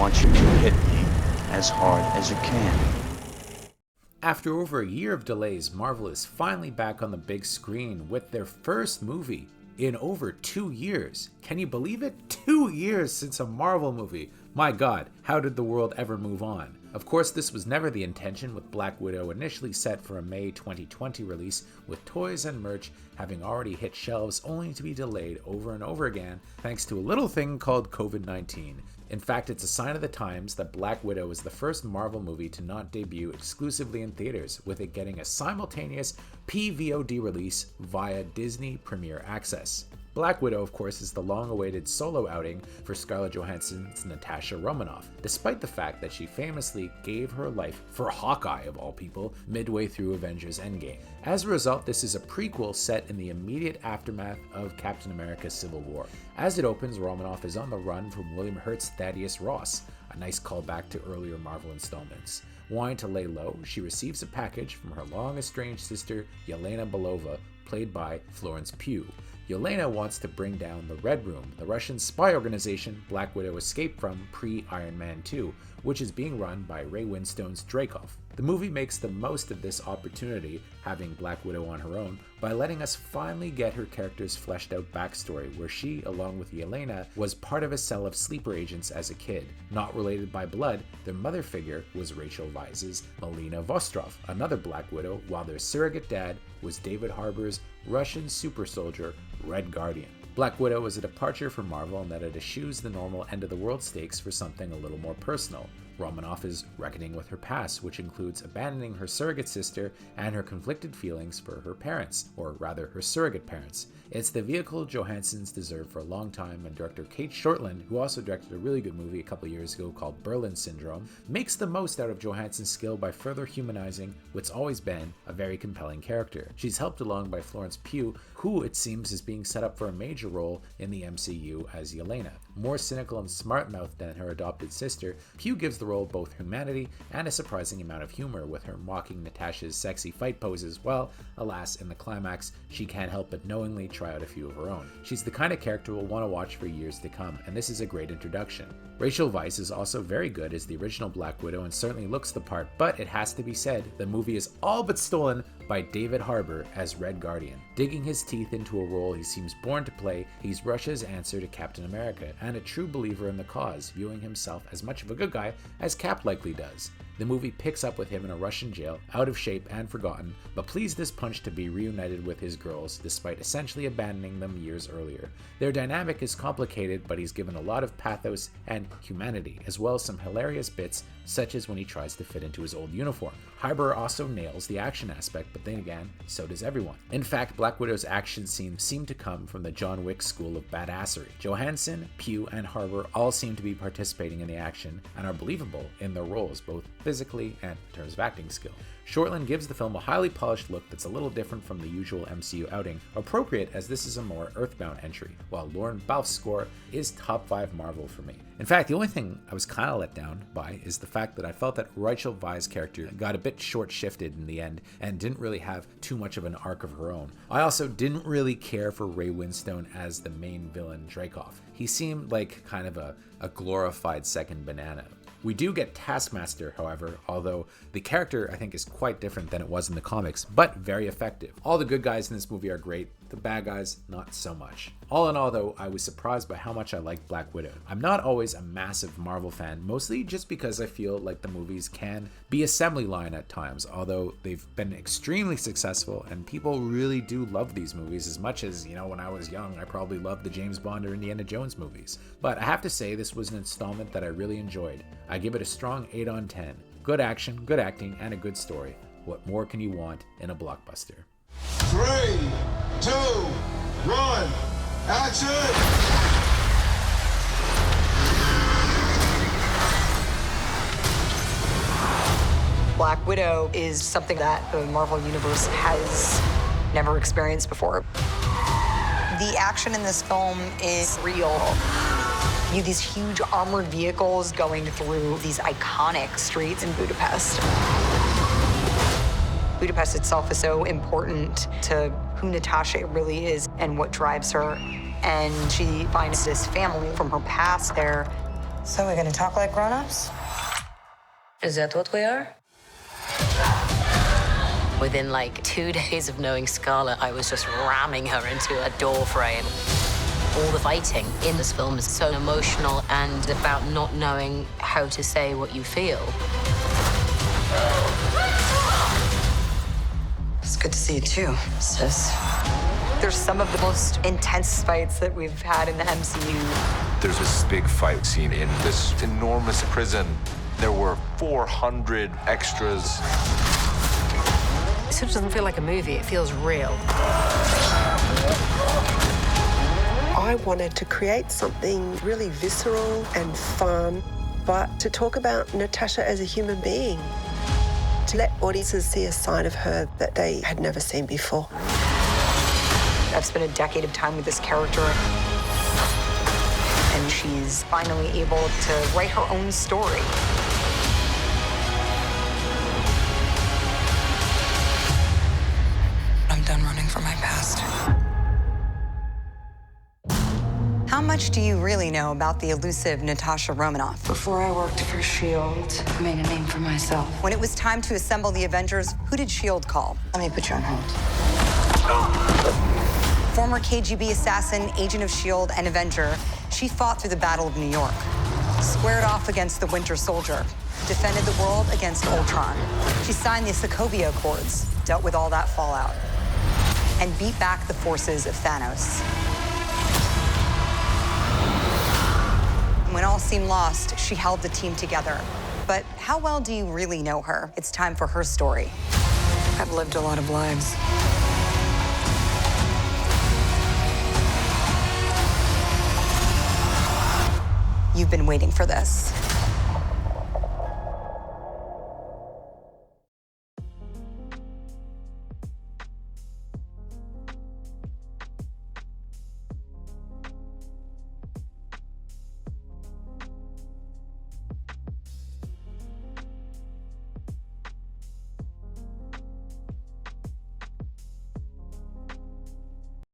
want you to hit me as hard as you can. After over a year of delays, Marvel is finally back on the big screen with their first movie in over 2 years. Can you believe it? 2 years since a Marvel movie. My God, how did the world ever move on? Of course, this was never the intention, with Black Widow initially set for a May 2020 release, with toys and merch having already hit shelves only to be delayed over and over again thanks to a little thing called COVID-19. In fact, it's a sign of the times that Black Widow is the first Marvel movie to not debut exclusively in theaters, with it getting a simultaneous PVOD release via Disney Premier Access. Black Widow, of course, is the long-awaited solo outing for Scarlett Johansson's Natasha Romanova, despite the fact that she famously gave her life for Hawkeye, of all people, midway through Avengers Endgame. As a result, this is a prequel set in the immediate aftermath of Captain America Civil War. As it opens, Romanov is on the run from William Hurt's Thaddeus Ross, a nice callback to earlier Marvel installments. Wanting to lay low, she receives a package from her long-estranged sister, Yelena Belova, played by Florence Pugh. Yelena wants to bring down the Red Room, the Russian spy organization Black Widow escaped from pre-Iron Man 2, which is being run by Ray Winstone's Dreykov. The movie makes the most of this opportunity, having Black Widow on her own, by letting us finally get her character's fleshed out backstory, where she, along with Yelena, was part of a cell of sleeper agents as a kid. Not related by blood, their mother figure was Rachel Weisz's Melina Vostrov, another Black Widow, while their surrogate dad was David Harbour's Russian super soldier, Red Guardian. Black Widow was a departure for Marvel in that it eschews the normal end-of-the-world stakes for something a little more personal. Romanov is reckoning with her past, which includes abandoning her surrogate sister and her conflicted feelings for her parents, or rather her surrogate parents. It's the vehicle Johansson's deserved for a long time, and director CATE Shortland, who also directed a really good movie a couple years ago called Berlin Syndrome, makes the most out of Johansson's skill by further humanizing what's always been a very compelling character. She's helped along by Florence Pugh, who it seems is being set up for a major role in the MCU as Yelena. More cynical and smart-mouthed than her adopted sister, Pugh gives the role both humanity and a surprising amount of humor, with her mocking Natasha's sexy fight poses, while, alas, in the climax, she can't help but knowingly try out a few of her own. She's the kind of character we'll want to watch for years to come, and this is a great introduction. Rachel Weisz is also very good as the original Black Widow and certainly looks the part, but it has to be said, the movie is all but stolen by David Harbour as Red Guardian. Digging his teeth into a role he seems born to play, he's Russia's answer to Captain America, and a true believer in the cause, viewing himself as much of a good guy as Cap likely does. The movie picks up with him in a Russian jail, out of shape and forgotten, but pleased as punch to be reunited with his girls despite essentially abandoning them years earlier. Their dynamic is complicated, but he's given a lot of pathos and humanity, as well as some hilarious bits, such as when he tries to fit into his old uniform. Harbour also nails the action aspect, but then again, so does everyone. In fact, Black Widow's action scenes seem to come from the John Wick school of badassery. Johansson, Pugh, and Harbour all seem to be participating in the action and are believable in their roles, both physically and in terms of acting skill. Shortland gives the film a highly polished look that's a little different from the usual MCU outing, appropriate as this is a more earthbound entry, while Lauren Balfe's score is top 5 Marvel for me. In fact, the only thing I was kind of let down by is the fact that I felt that Rachel Weisz's character got a bit short-shifted in the end and didn't really have too much of an arc of her own. I also didn't really care for Ray Winstone as the main villain Dreykov. He seemed like kind of a glorified second banana. We do get Taskmaster, however, although the character I think is quite different than it was in the comics, but very effective. All the good guys in this movie are great, the bad guys not so much. All in all though, I was surprised by how much I liked Black Widow. I'm not always a massive Marvel fan, mostly just because I feel like the movies can be assembly line at times, although they've been extremely successful and people really do love these movies as much as, when I was young, I probably loved the James Bond or Indiana Jones movies. But I have to say this was an installment that I really enjoyed. I give it a strong 8 on 10. Good action, good acting, and a good story. What more can you want in a blockbuster? 3, 2, 1, action! Black Widow is something that the Marvel Universe has never experienced before. The action in this film is real. You have these huge armored vehicles going through these iconic streets in Budapest. Budapest itself is so important to who Natasha really is and what drives her. And she finds this family from her past there. So we're gonna talk like grown-ups? Is that what we are? Within like 2 days of knowing Scarlett, I was just ramming her into a door frame. All the fighting in this film is so emotional and about not knowing how to say what you feel. It's good to see you too, sis. There's some of the most intense fights that we've had in the MCU. There's this big fight scene in this enormous prison. There were 400 extras. It sort of doesn't feel like a movie, it feels real. I wanted to create something really visceral and fun, but to talk about Natasha as a human being, to let audiences see a side of her that they had never seen before. I've spent a decade of time with this character, and she's finally able to write her own story. I'm done running from my past. How much do you really know about the elusive Natasha Romanova? Before I worked for S.H.I.E.L.D., I made a name for myself. When it was time to assemble the Avengers, who did S.H.I.E.L.D. call? Let me put you on hold. Former KGB assassin, agent of S.H.I.E.L.D., and Avenger, she fought through the Battle of New York, squared off against the Winter Soldier, defended the world against Ultron. She signed the Sokovia Accords, dealt with all that fallout, and beat back the forces of Thanos. When all seemed lost, she held the team together. But how well do you really know her? It's time for her story. I've lived a lot of lives. You've been waiting for this.